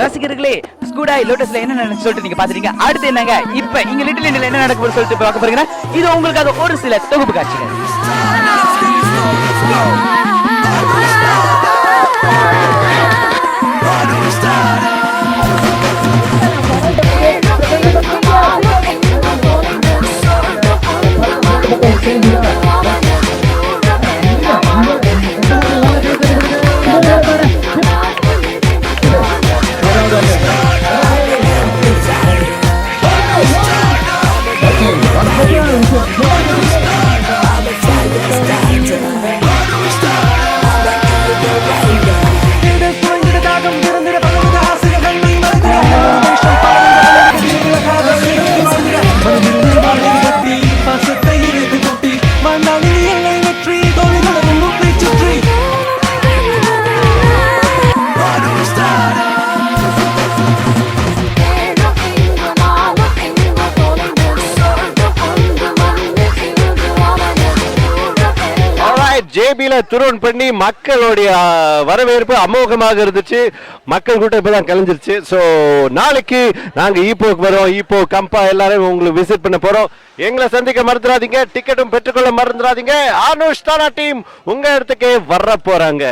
ரசிகர்களே ஸ்கூடாய் லோட்டஸ்ல என்ன நடந்துச்சு சொல்லிட்டு நீங்க பாத்துறீங்க. அடுத்து என்னங்க இப்ப இங்க லிட்டில் இண்டியால என்ன நடக்க போகுது சொல்லிட்டு பார்க்க போறீங்கன்னா இது உங்களுக்காக ஒரு சில தொகுப்பு காட்சிகள். ஜேபில துரோன் பண்ணி மக்களுடைய வரவேற்பு அமோகமாக இருந்துச்சு. மக்கள் கூட்டம் இப்பதான் கலைஞ்சிருச்சு. ஸோ நாளைக்கு நாங்க ஈப்போக்கு வரோம். ஈப்போ கம்பா எல்லாரும் உங்களுக்கு விசிட் பண்ண போறோம். எங்களை சந்திக்க மறந்துடாதீங்க. டிக்கெட்டும் பெற்றுக்கொள்ள மறந்துடாதீங்க. அனுஷ்டானா டீம் உங்க இடத்துக்கு வர போறாங்க.